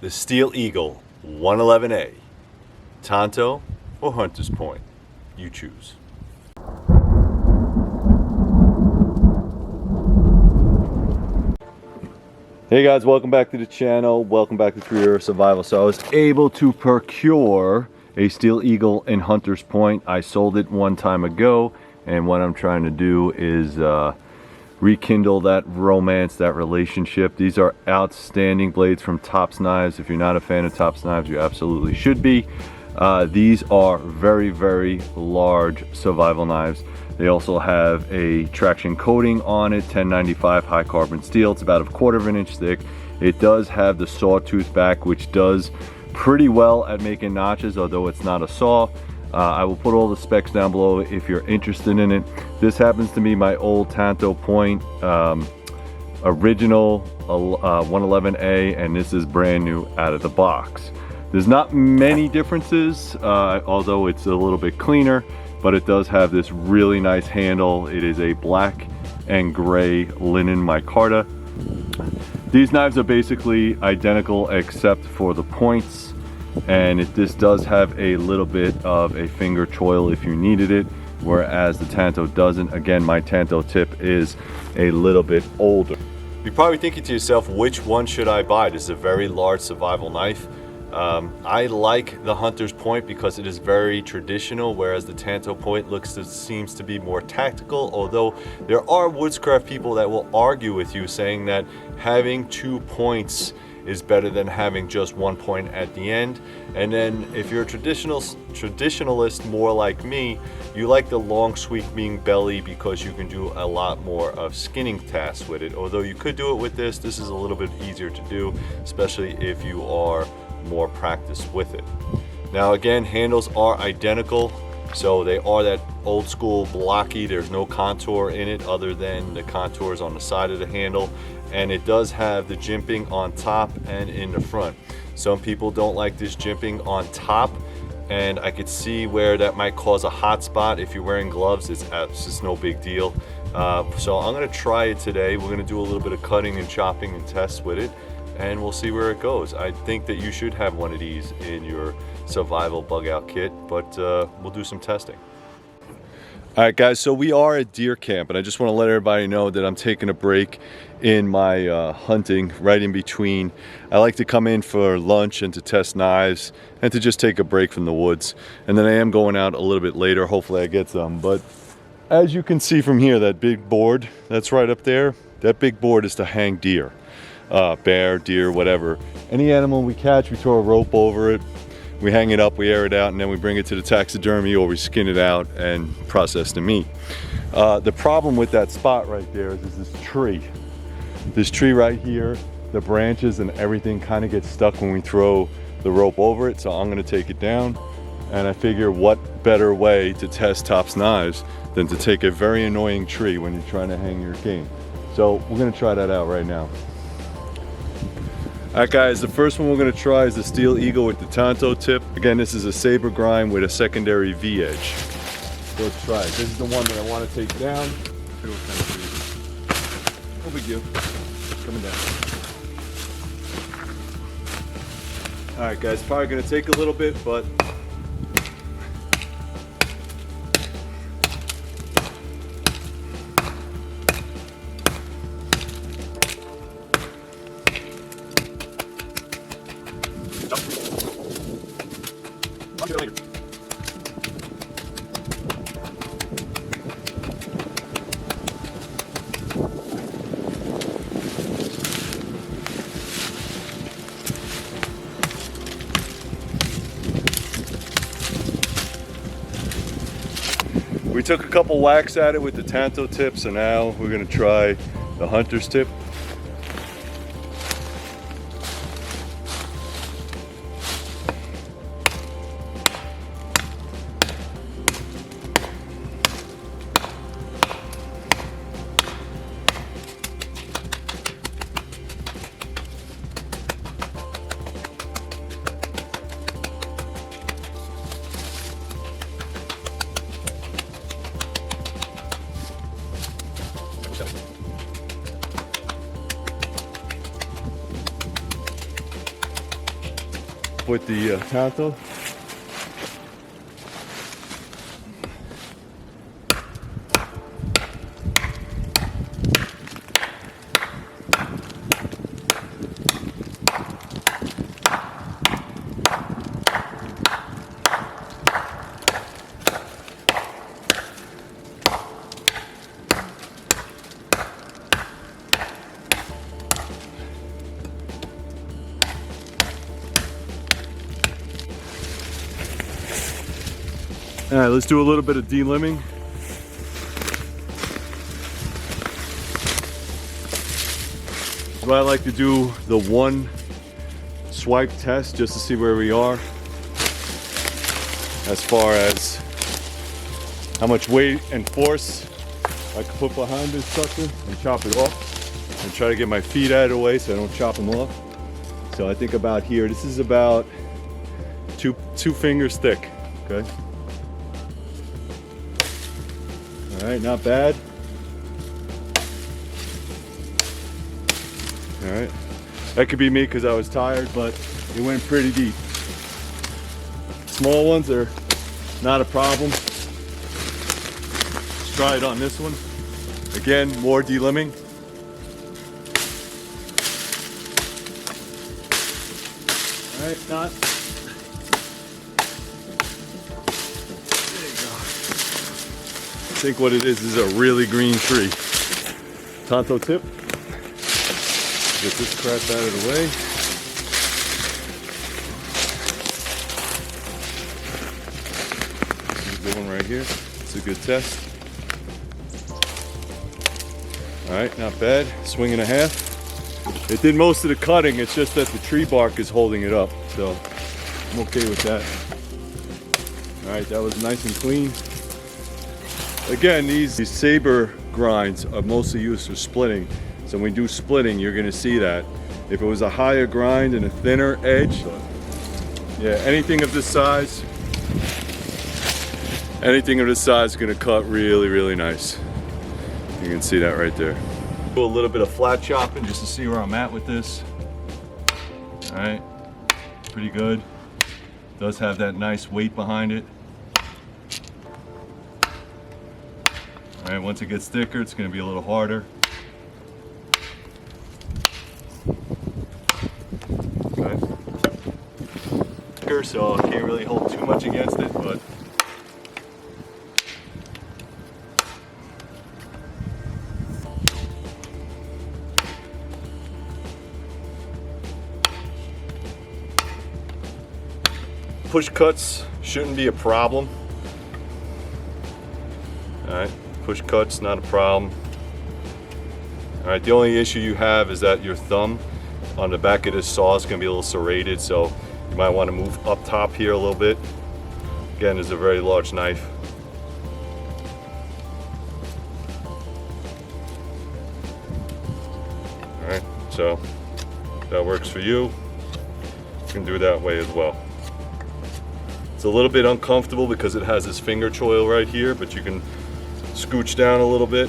the Steel Eagle 111A, Tanto or Hunter's Point, you choose. Hey guys, welcome back to the channel. Welcome back to 3 Year Survival. So I was able to procure a Steel Eagle in Hunter's Point. I sold it one time ago, and what I'm trying to do is rekindle that romance, that relationship. These are outstanding blades from Tops Knives. If you're not a fan of Tops Knives, you absolutely should be. These are very, very large survival knives. They also have a traction coating on it, 1095 high carbon steel. It's about 1/4 of an inch thick. It does have the sawtooth back, which does pretty well at making notches, although it's not a saw. I will put all the specs down below if you're interested in it. This happens to be my old Tanto Point original 111A, and this is brand new out of the box. There's not many differences, although it's a little bit cleaner, but it does have this really nice handle. It is a black and gray linen micarta. These knives are basically identical except for the points. And this does have a little bit of a finger choil if you needed it, whereas the Tanto doesn't. Again, my Tanto tip is a little bit older. You're probably thinking to yourself, which one should I buy? This is a very large survival knife. I like the Hunter's Point because it is very traditional, whereas the Tanto Point seems to be more tactical, although there are woodscraft people that will argue with you saying that having 2 points is better than having just 1 point at the end. And then if you're a traditionalist more like me, you like the long sweeping belly because you can do a lot more of skinning tasks with it. Although you could do it with this is a little bit easier to do, especially if you are more practiced with it. Now again, handles are identical, so they are that old school blocky. There's no contour in it other than the contours on the side of the handle, and it does have the jimping on top and in the front. Some people don't like this jimping on top, and I could see where that might cause a hot spot. If you're wearing gloves, it's just no big deal. So I'm gonna try it today. We're gonna do a little bit of cutting and chopping and tests with it, and we'll see where it goes. I think that you should have one of these in your survival bug out kit, but we'll do some testing. All right guys, so we are at deer camp, and I just want to let everybody know that I'm taking a break in my hunting right in between. I like to come in for lunch and to test knives and to just take a break from the woods, and then I am going out a little bit later. Hopefully I get some, but as you can see from here, that big board that's right up there, that big board is to hang deer, bear, deer, whatever. Any animal we catch, we throw a rope over it, we hang it up, we air it out, and then we bring it to the taxidermy or we skin it out and process the meat. The problem with that spot right there is this tree. This tree right here, the branches and everything kind of gets stuck when we throw the rope over it, so I'm gonna take it down. And I figure what better way to test Tops Knives than to take a very annoying tree when you're trying to hang your cane. So we're gonna try that out right now. Alright guys, the first one we're going to try is the Steel Eagle with the Tanto tip. Again, this is a saber grind with a secondary V edge. So let's try it. This is the one that I want to take down. Feels kind of crazy. No big deal. It's coming down. Alright guys, probably going to take a little bit, but we took a couple whacks at it with the Tanto tip, so now we're going to try the Hunter's tip. with the Tanto. All right, let's do a little bit of delimbing. So I like to do the one swipe test just to see where we are as far as how much weight and force I can put behind this sucker and chop it off, and try to get my feet out of the way so I don't chop them off. So I think about here, this is about two fingers thick, okay? All right, not bad. All right, that could be me because I was tired, but it went pretty deep. Small ones are not a problem. Let's try it on this one. Again, more delimbing. All right, not. I think what it is a really green tree. Tanto tip. Get this crap out of the way. There's one right here. It's a good test. All right, not bad. Swing and a half. It did most of the cutting. It's just that the tree bark is holding it up. So I'm okay with that. All right, that was nice and clean. Again, these saber grinds are mostly used for splitting. So when we do splitting, you're gonna see that. If it was a higher grind and a thinner edge, yeah, anything of this size is gonna cut really, really nice. You can see that right there. Do a little bit of flat chopping just to see where I'm at with this. All right, pretty good. Does have that nice weight behind it. All right, once it gets thicker, it's gonna be a little harder. Okay. Thicker, so I can't really hold too much against it, but push cuts shouldn't be a problem. All right, push cuts, not a problem. All right, the only issue you have is that your thumb on the back of this saw is gonna be a little serrated, so you might wanna move up top here a little bit. Again, it's a very large knife. All right, so if that works for you, you can do it that way as well. It's a little bit uncomfortable because it has this finger choil right here, but you can scooch down a little bit.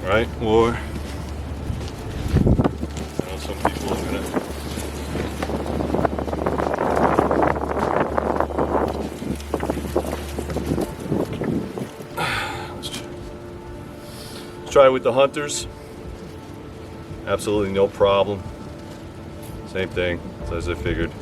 All right, or I know some people are gonna let's try it with the hunters. Absolutely no problem. Same thing as I figured.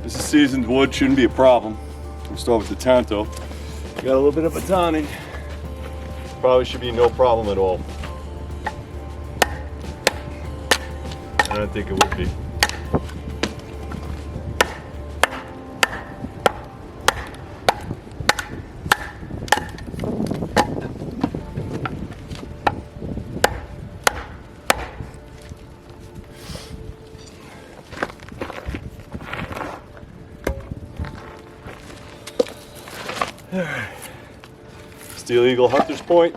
This is seasoned wood, shouldn't be a problem. We'll start with the Tanto. Got a little bit of batoning. Probably should be no problem at all. I don't think it would be. All right. Steel Eagle Hunter's Point.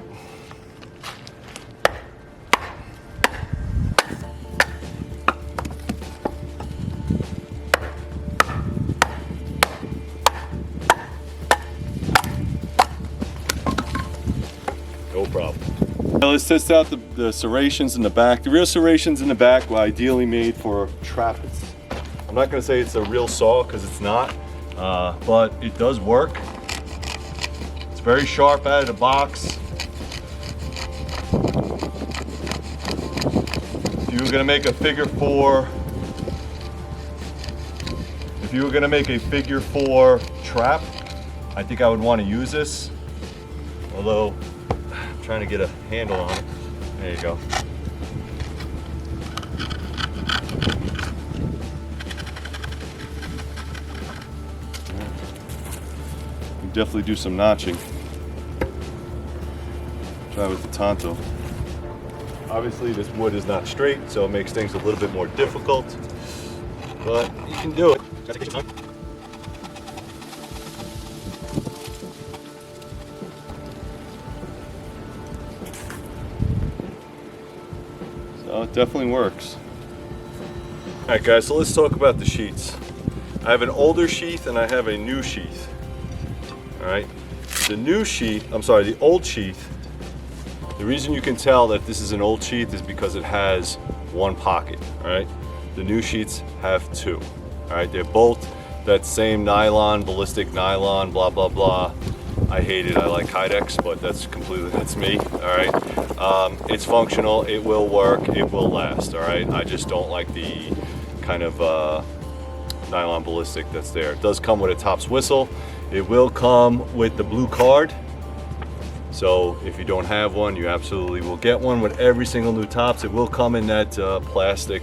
No problem. Now let's test out the serrations in the back. The rear serrations in the back were ideally made for trappets. I'm not going to say it's a real saw because it's not, but it does work. It's very sharp out of the box. If you were going to make a figure four, trap, I think I would want to use this. Although I'm trying to get a handle on it. There you go. Definitely do some notching. Try with the Tanto. Obviously this wood is not straight, so it makes things a little bit more difficult, but you can do it. So it definitely works. Alright guys, so let's talk about the sheaths. I have an older sheath and I have a new sheath. Alright, the old sheath, the reason you can tell that this is an old sheath is because it has one pocket, alright? The new sheaths have two, alright? They're both that same nylon, ballistic nylon, blah, blah, blah. I hate it, I like Kydex, but that's me, alright? It's functional, it will work, it will last, alright? I just don't like the kind of nylon ballistic that's there. It does come with a tops whistle. It will come with the blue card, so if you don't have one, you absolutely will get one with every single new tops. It will come in that plastic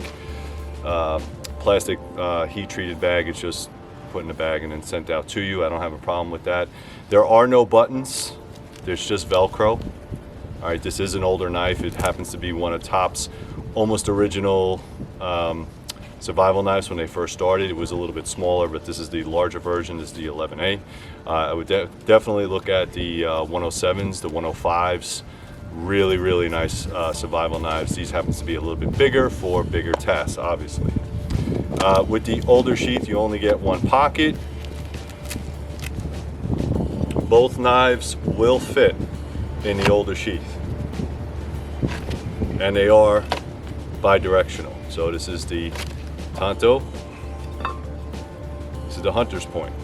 heat-treated bag. It's just put in a bag and then sent out to you. I don't have a problem with that. There are no buttons. There's just Velcro. All right, this is an older knife. It happens to be one of Top's almost original survival knives when they first started. It was a little bit smaller, but this is the larger version. This is the 11A. I would definitely look at the 107s, the 105s. Really, really nice survival knives. These happens to be a little bit bigger for bigger tasks, obviously. With the older sheath, you only get one pocket. Both knives will fit in the older sheath, and they are bi-directional. So this is the Tanto. This is the Hunter's Point.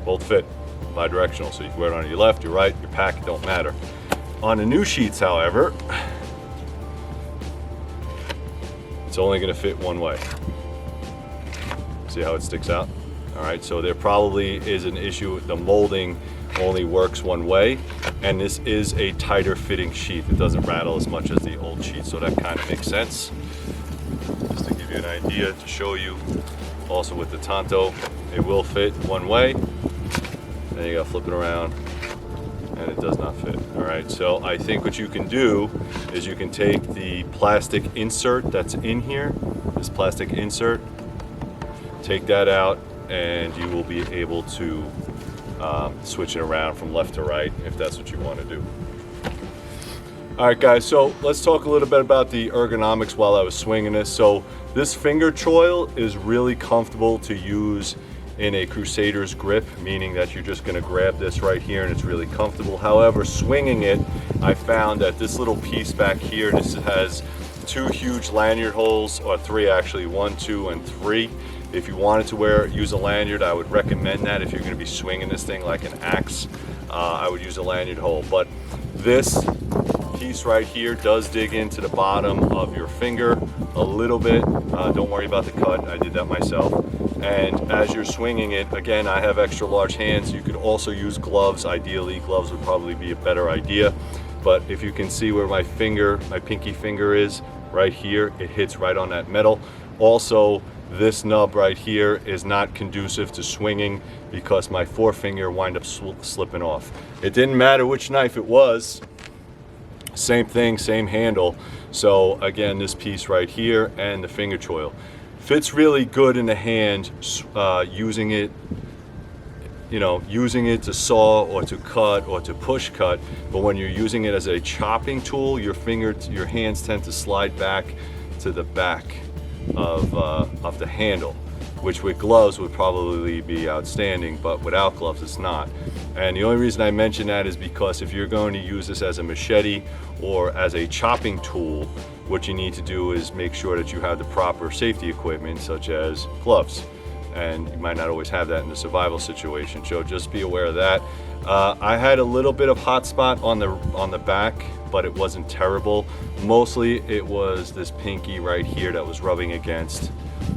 Both fit bi-directional, so you can wear it on your left, your right, your pack, it don't matter. On the new sheets, however, it's only going to fit one way. See how it sticks out? All right, so there probably is an issue with the molding only works one way, and this is a tighter fitting sheath. It doesn't rattle as much as the old sheath, so that kind of makes sense. Just to give you an idea, to show you, also with the Tanto, it will fit one way, then you gotta flip it around, and it does not fit. All right, so I think what you can do is you can take the plastic insert that's in here, this plastic insert, take that out, and you will be able to switch it around from left to right if that's what you want to do. All right guys, so let's talk a little bit about the ergonomics while I was swinging this. So this finger choil is really comfortable to use in a Crusader's grip, meaning that you're just going to grab this right here and it's really comfortable. However, swinging it, I found that this little piece back here, this has two huge lanyard holes, or three actually, 1, 2, and 3. If you wanted to use a lanyard, I would recommend that. If you're going to be swinging this thing like an axe, I would use a lanyard hole. But this piece right here does dig into the bottom of your finger a little bit. Don't worry about the cut, I did that myself. And as you're swinging it, again, I have extra large hands. You could also use gloves. Ideally, gloves would probably be a better idea. But if you can see where my pinky finger is, right here, it hits right on that metal. Also, this nub right here is not conducive to swinging because my forefinger wind up slipping off. It didn't matter which knife it was, same thing, same handle. So again, this piece right here and the finger choil fits really good in the hand, using it you know, using it to saw or to cut or to push cut, but when you're using it as a chopping tool, your hands tend to slide back to the back of the handle, which with gloves would probably be outstanding, but without gloves it's not. And the only reason I mention that is because if you're going to use this as a machete or as a chopping tool, what you need to do is make sure that you have the proper safety equipment, such as gloves. And you might not always have that in the survival situation, so just be aware of that. I had a little bit of hot spot on the back, but it wasn't terrible. Mostly it was this pinky right here that was rubbing against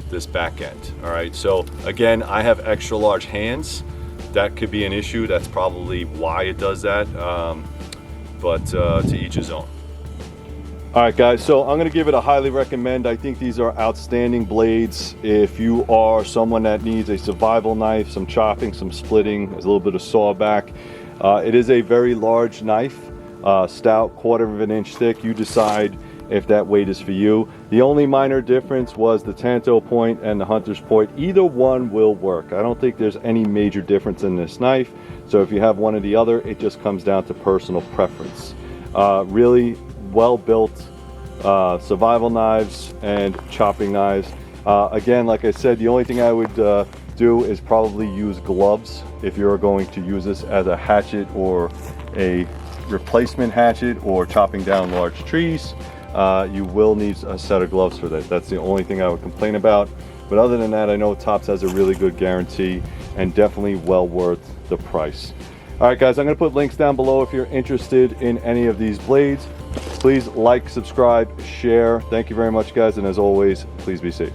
this back end. All right, so again, I have extra large hands. That could be an issue. That's probably why it does that, but to each his own. All right, guys, so I'm gonna give it a highly recommend. I think these are outstanding blades. If you are someone that needs a survival knife, some chopping, some splitting, there's a little bit of saw back. It is a very large knife, stout, 1/4 of an inch thick. You decide if that weight is for you. The only minor difference was the Tanto point and the Hunter's point. Either one will work. I don't think there's any major difference in this knife. So if you have one or the other, it just comes down to personal preference. Really well built survival knives and chopping knives. Again, like I said, the only thing I would do is probably use gloves if you're going to use this as a hatchet or a replacement hatchet or chopping down large trees. You will need a set of gloves for that. That's the only thing I would complain about. But other than that, I know Tops has a really good guarantee and definitely well worth the price. All right, guys, I'm going to put links down below if you're interested in any of these blades. Please like, subscribe, share. Thank you very much, guys. And as always, please be safe.